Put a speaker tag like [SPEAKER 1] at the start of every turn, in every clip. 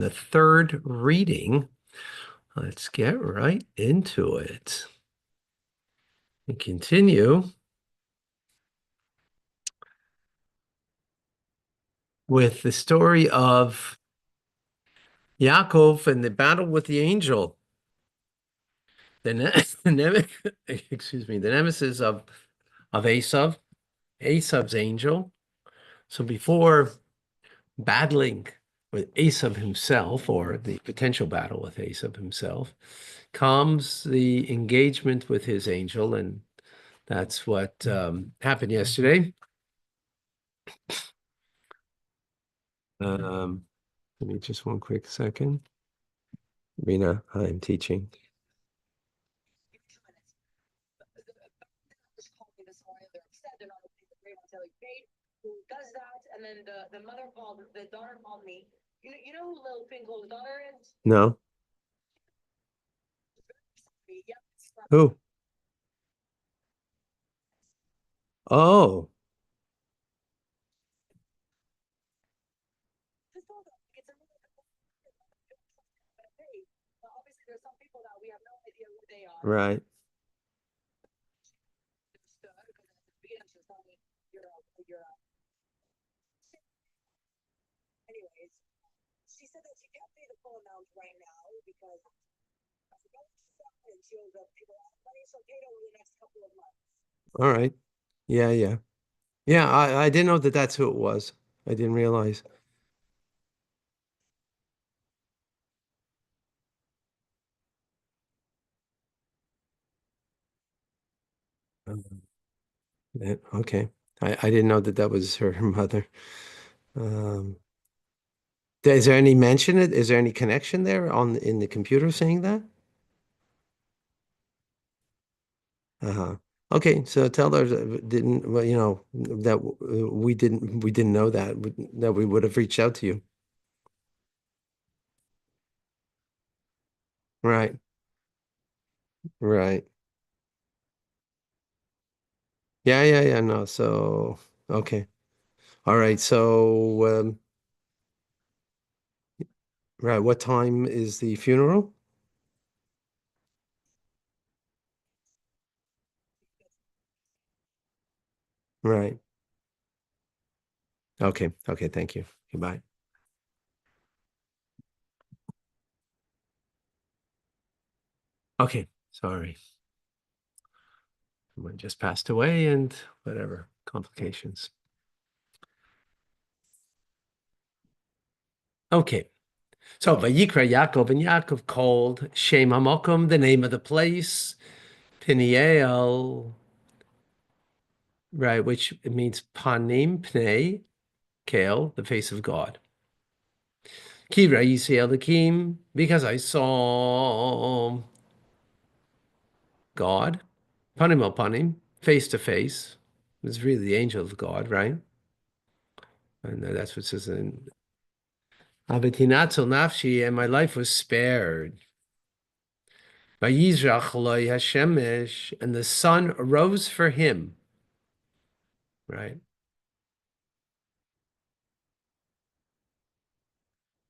[SPEAKER 1] The third reading. Let's get right into it. We continue with the story of Yaakov and the battle with the angel. Excuse me, the nemesis of Esav's angel. So before battling with Esav himself, or the potential battle with Esav himself, comes the engagement with his angel, and that's what happened yesterday. Give me just one quick second. Rena, I'm teaching.
[SPEAKER 2] Who does that? And then the daughter called me. You know who Lil Finkel's daughter is?
[SPEAKER 1] No. Who? Oh.
[SPEAKER 2] Obviously, there's some people that we have no idea who they are.
[SPEAKER 1] Right.
[SPEAKER 2] Anyways, she said that she can't pay the full amount right now because she owes people a lot of money, so pay it over the next couple of months.
[SPEAKER 1] All right. Yeah, yeah. Yeah, I didn't know that that's who it was. I didn't realize. Okay. I didn't know that that was her mother. Um, is there any mention it? Is there any connection there in the computer saying that? Uh-huh. Okay, so tell her that didn't, well, that we didn't know that we would have reached out to you. Right. Right. Yeah, yeah, yeah, no. So, okay. All right. So, right, what time is the funeral? Right. Okay. Okay, thank you. Goodbye. Okay, sorry. Someone just passed away and whatever, complications. Okay. So Vayikra Yaakov, and Yaakov called Shem HaMokum, the name of the place, Peniel, right, which means Panim Pnei Kel, the face of God. Ki Ra'isi Elokim, because I saw God, Panim El Panim, face to face. It was really the angel of God, right? And that's what it says in Avitinatzel Nafshi, and my life was spared. VaYishlach Loi Hashemesh, and the sun arose for him, right?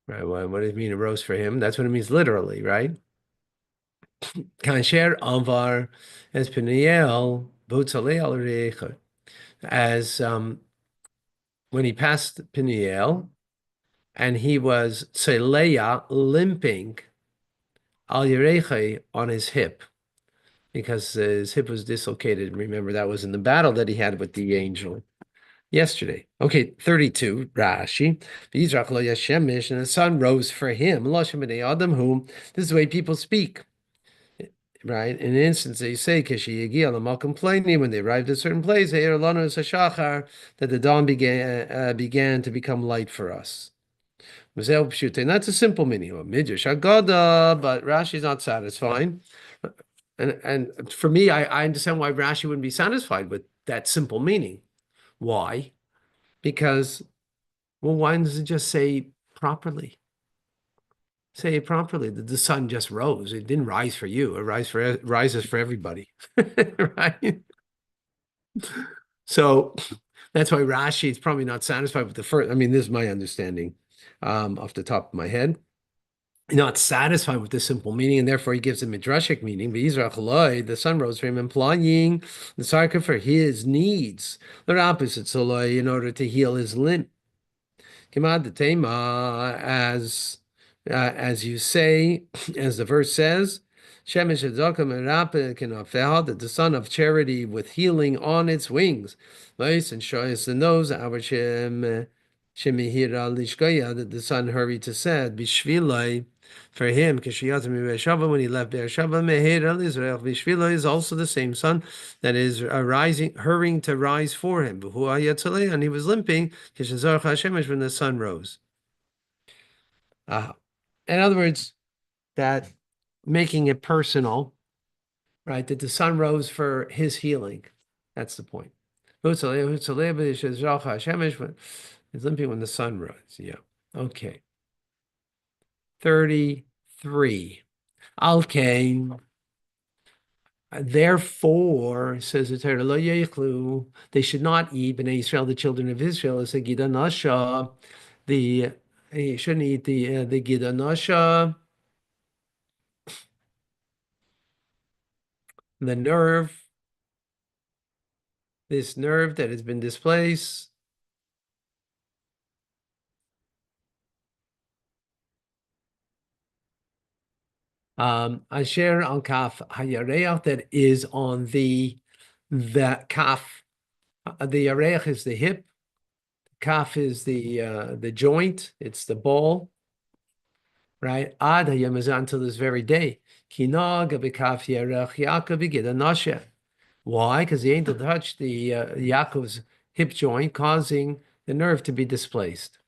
[SPEAKER 1] Right. What does it mean arose for him? That's what it means literally, right? Kansher Avar as Peniel Botzalel Reicha. As when he passed Peniel and he was Tzeleya limping Al Yereche on his hip because his hip was dislocated. Remember, that was in the battle that he had with the angel yesterday. Okay, 32, Rashi. V'yizrach lo yashemish, and the sun rose for him. L'shem b'nei adam hu. This is the way people speak, right? In an instance, they say, Kishi Yagi Malcolm Pliny, when they arrived at a certain place, Eir Lanu Sashachar, that the dawn began to become light for us. And that's a simple meaning of Midrash Agada, but Rashi is not satisfied. And for me, I understand why Rashi wouldn't be satisfied with that simple meaning. Why? Because, well, why does it just say properly? Say it properly that the sun just rose. It didn't rise for you. It rises for everybody, right? So that's why Rashi is probably not satisfied with the first. I mean, this is my understanding off the top of my head. not satisfied with the simple meaning, and therefore he gives a midrashic meaning. VaYishlach Eloi, the sun rose for him, implying the tzarka for his needs. The opposite, Eloi, in order to heal his limp. Kimad the Tema, as you say, as the verse says, Shemesh Tzedakah Merapeh Kinafel, that the sun of charity with healing on its wings. Lois and Shoyas the nose, our Shemihira Lishkoya, that the sun hurried to said, Bishvilai, for him, when he left Beersheba, Mehira Israel, Bishvilai is also the same sun that is rising, hurrying to rise for him. And he was limping when the sun rose. In other words, that making it personal, right? That the sun rose for his healing. That's the point. He's limping when the sun rose. Yeah. Okay. 33. Alkain. Therefore, says the Torah, lo yechlu, they should not eat b'nei Israel, the children of Israel, as a gida nasha, you shouldn't eat the gida nasha, the nerve, this nerve that has been displaced. Asher al kaf hayareach, that is on the kaf. The yareach is the hip. Kaf is the joint. It's the ball, right? Ad hayamazah, until this very day. Kinag b'kaf yareach Yaakov b'gida nashe. Why? Because the angel touched the Yaakov's hip joint, causing the nerve to be displaced.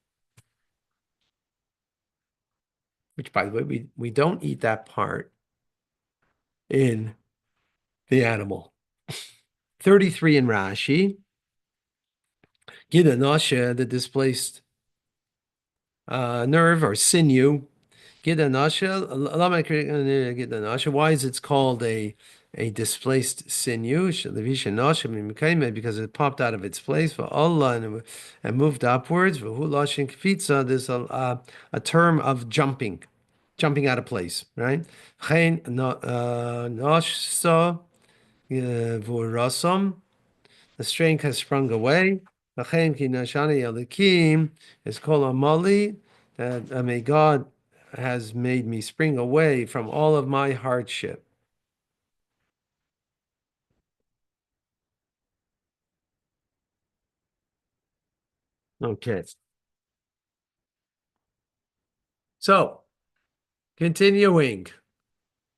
[SPEAKER 1] Which, by the way, we don't eat that part in the animal. 33 in Rashi. Gida nasha, the displaced nerve or sinew. Gida nasha. Why is it called a displaced sinew? Because it popped out of its place for Allah and moved upwards. There's a term of jumping out of place, right? The strength has sprung away. Is called Amali, that may God has made me spring away from all of my hardship. Okay. So, continuing.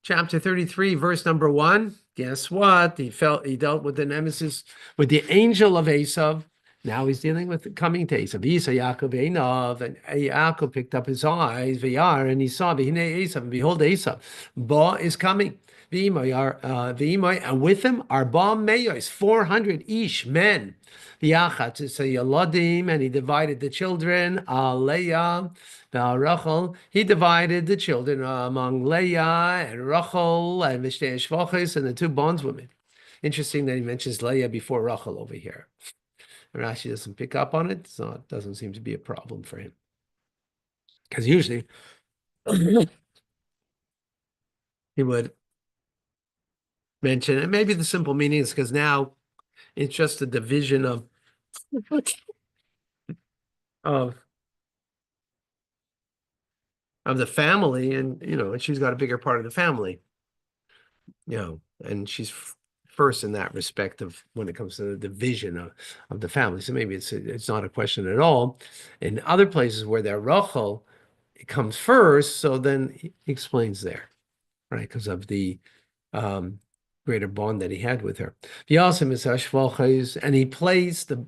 [SPEAKER 1] Chapter 33, verse number 1. Guess what? He dealt with the nemesis, with the angel of Esav. Now he's dealing with coming to Esav. Yaakov Einav, and Yaakov picked up his eyes, Vayar, and he saw Esav, and behold Esav. Ba is coming. And with him are Ba Meyos, 400 ish men. V'yachat is a Yaladim, and he divided the children, Leah, Rachel, he divided the children among Leah and Rachel and Mishtei Shvachis and the two bondswomen. Interesting that he mentions Leah before Rachel over here. Rashi doesn't pick up on it, so it doesn't seem to be a problem for him. Because usually he would mention, and maybe the simple meaning is because now it's just a division of the family, and and she's got a bigger part of the family, and she's first in that respect of when it comes to the division of the family. So maybe it's not a question at all. In other places where they're Rachel, it comes first, so then he explains there, right? Because of the greater bond that he had with her. And he placed the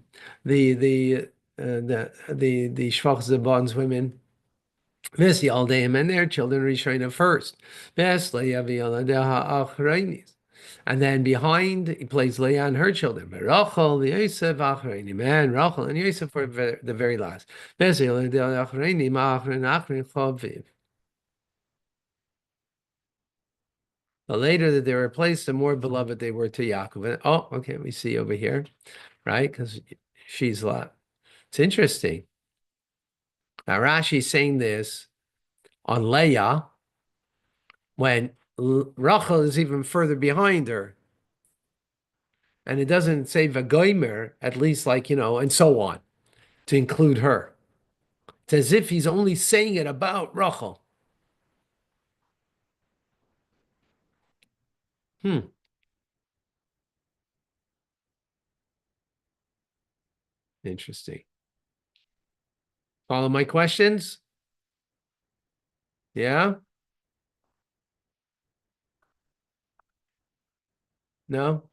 [SPEAKER 1] shvachs, the bondswomen, Yaldeim, and their children Rishona first. And then behind, he plays Leah and her children. Rachel, Yosef, Achreinim, and Rachel and Yosef for the very last. The later that they were placed, the more beloved they were to Yaakov. And, okay, we see over here, right? Because she's lot. It's interesting. Now Rashi's saying this on Leah when Rachel is even further behind her. And it doesn't say Vagoimer, at least like, and so on, to include her. It's as if he's only saying it about Rachel. Interesting. Follow my questions? Yeah? No?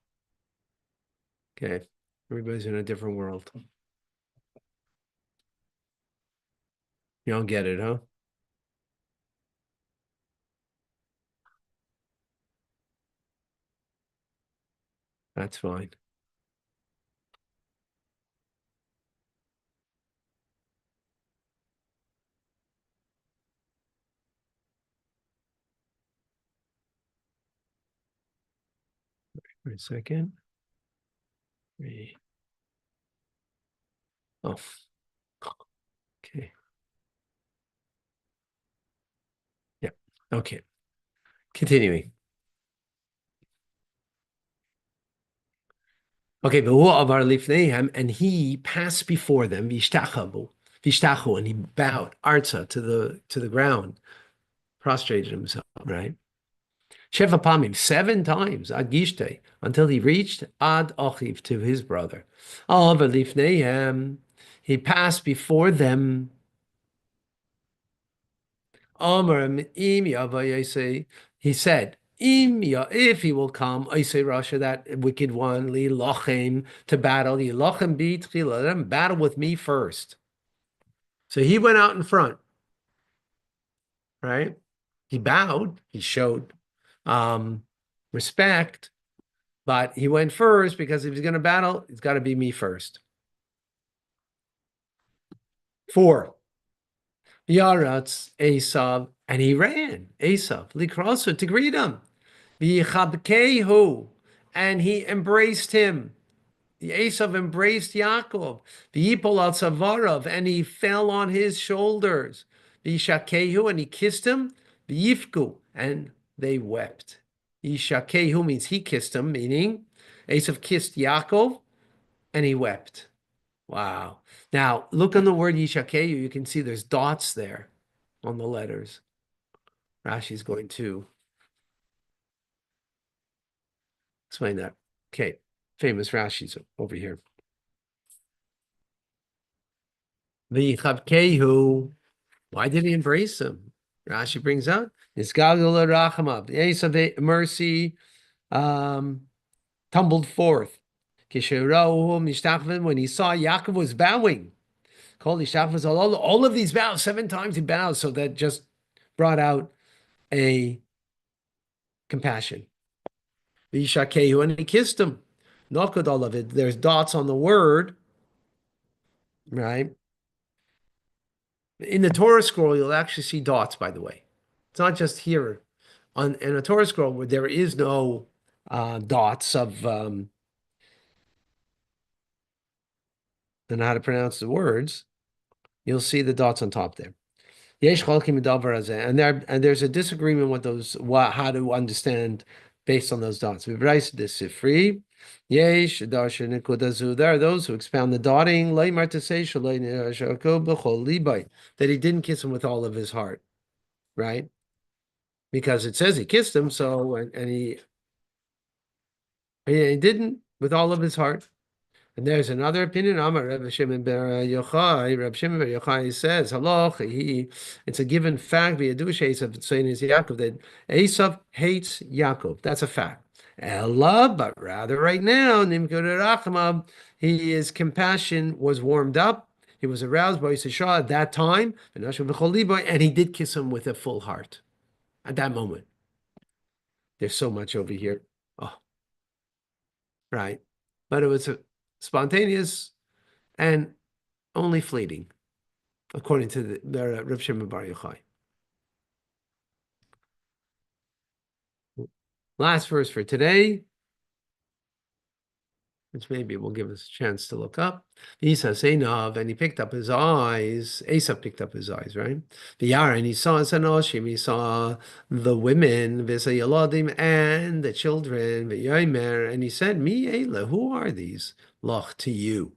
[SPEAKER 1] Okay. Everybody's in a different world. You don't get it, huh? That's fine. Wait a second. Oh, okay. Yeah. Okay. Continuing. Okay, and he passed before them, Vishtachu, and he bowed, Arza, to the ground, prostrated himself, right? Sheva Pamim, 7 times, Ad Gishte, until he reached Ad Achiv, to his brother. But Lifneihem, he passed before them. Amar im Yavayese, he said, if he will come, I say Russia, that wicked one, li lochem, to battle, li lochem bi tchila, let him battle with me first. So he went out in front, right? He bowed, he showed um, respect, but he went first because if he's going to battle, it's got to be me first. 4. Yaratz Esav, and he ran, Esav, likrasu, to greet him. V'yichabkehu, and he embraced him. The Esav embraced Yaakov. V'yipol al tzavarav, and he fell on his shoulders. V'yishakehu, and he kissed him. V'yifku, and they wept. Yishakehu means he kissed him, meaning Esav kissed Yaakov, and he wept. Wow. Now, look on the word Yishakehu. You can see there's dots there on the letters. Rashi's going to explain that. Okay. Famous Rashi's over here. V'yichabkehu. Why did he embrace him? Rashi brings out Nisgagul Rachamav. The ace of mercy tumbled forth. When he saw Yaakov was bowing. All of these bows, 7 times he bows, so that just brought out a compassion. V'yishakehu, and he kissed him. Nokod, all of it. There's dots on the word, right? In the Torah scroll, you'll actually see dots, by the way. It's not just here. In a Torah scroll where there is no dots of, I don't know how to pronounce the words, you'll see the dots on top there. And there's a disagreement with those, how to understand based on those dots. There are those who expound the dotting, that he didn't kiss him with all of his heart, right? Because it says he kissed him, so and he didn't with all of his heart. And there's another opinion. Amar Reb Shimon bar Yochai. Reb Shimon bar Yochai says, "Halach, it's a given fact. V'yadush Esav saying is Yaakov that Esav hates Yaakov. That's a fact. Ella, but rather right now, Nimkod Rachamav, his compassion was warmed up. He was aroused by Yisrael at that time, and he did kiss him with a full heart at that moment. There's so much over here. Oh, right. But it was spontaneous and only fleeting, according to the Reb Shimon bar Yochai. Last verse for today. which maybe will give us a chance to look up. Isas Einav, and he picked up his eyes. Esav picked up his eyes, right? V'yara, and he saw Sanoshim, he saw the women, V'sayaladim, and the children, V'yomer, and he said, Mi Eila, who are these? Loch to you.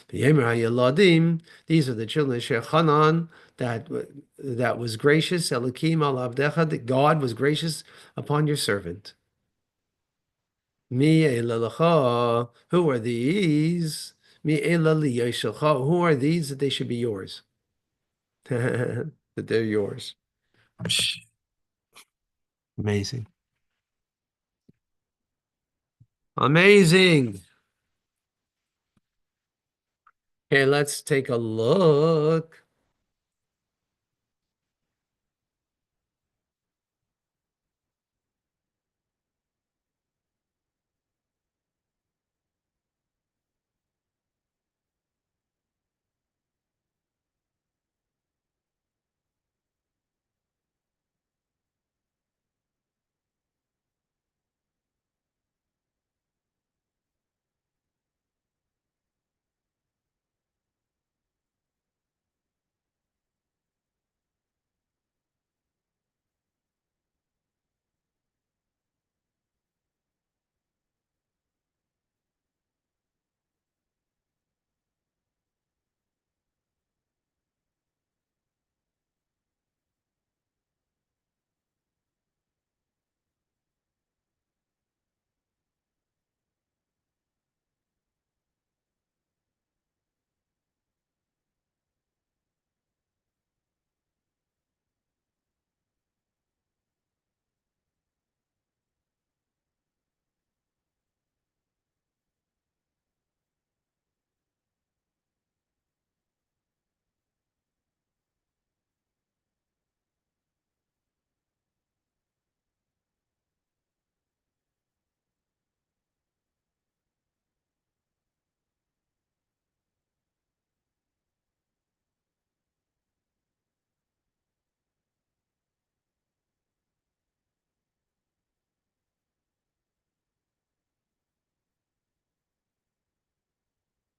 [SPEAKER 1] V'yomer HaYaladim, these are the children of Shechanan, that was gracious, Elokim al Abdecha, that God was gracious upon your servant. Mi elalacha, who are these? Mi elali who are these that they should be yours? That they're yours. Amazing. Amazing. Okay, let's take a look.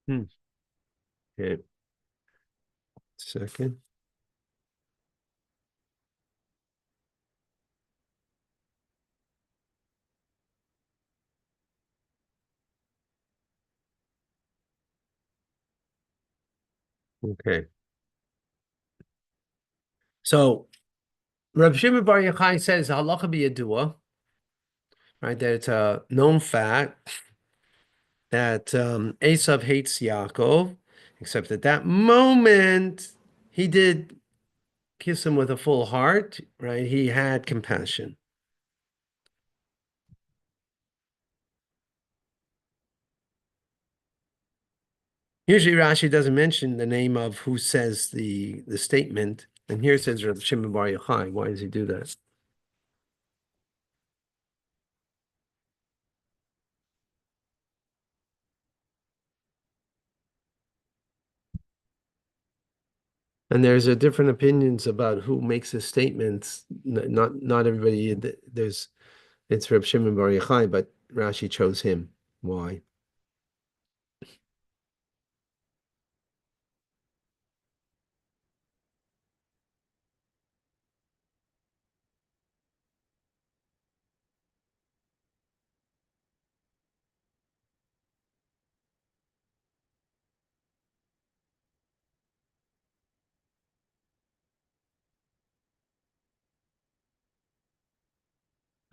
[SPEAKER 1] Hmm. Okay, second. Okay. So Reb Shimon Bar Yochai says halacha b'yadua, right? That it's a known fact that Esav hates Yaakov, except at that moment he did kiss him with a full heart, right? He had compassion. Usually Rashi doesn't mention the name of who says the statement, and here it says Reb Shimon Bar Yochai. Why does he do that? And there's a different opinions about who makes the statements. Not everybody. There's it's Reb Shimon Bar Yochai, but Rashi chose him. Why?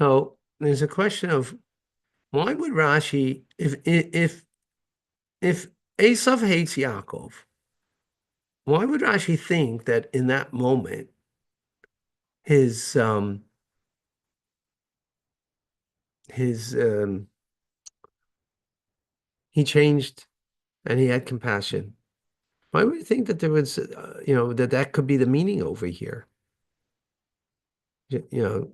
[SPEAKER 1] So there's a question of why would Rashi, if Esav hates Yaakov, why would Rashi think that in that moment his his he changed and he had compassion? Why would you think that there was, that could be the meaning over here? You know,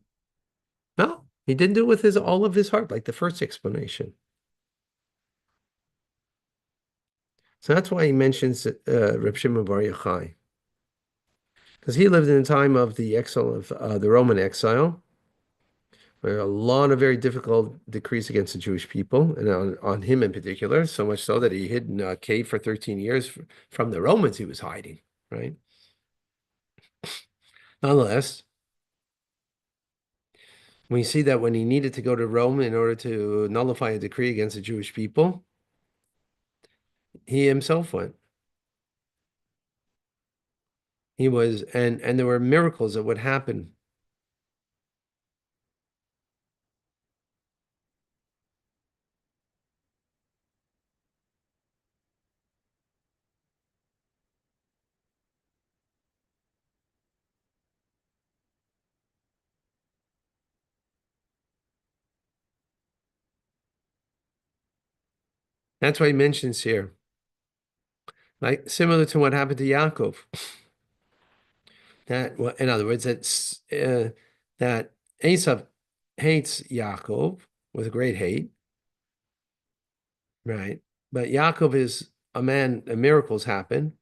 [SPEAKER 1] no, he didn't do it with his all of his heart, like the first explanation. So that's why he mentions Reb Shimon Bar Yochai, because he lived in the time of the exile of the Roman exile, There are a lot of very difficult decrees against the Jewish people, and on him in particular, so much so that he hid in a cave for 13 years from the Romans he was hiding, right? Nonetheless, we see that when he needed to go to Rome in order to nullify a decree against the Jewish people, he himself went. He was, and there were miracles that would happen. That's why he mentions here, like similar to what happened to Yaakov. That, well, in other words, that Esav hates Yaakov with a great hate, right? But Yaakov is a man, and miracles happen.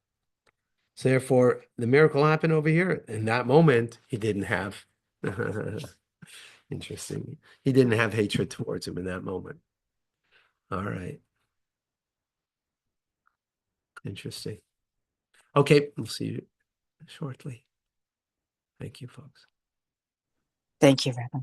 [SPEAKER 1] So therefore, the miracle happened over here. In that moment, he didn't have, interesting. He didn't have hatred towards him in that moment. All right. Interesting. Okay, we'll see you shortly. Thank you, folks.
[SPEAKER 3] Thank you, Rabbi.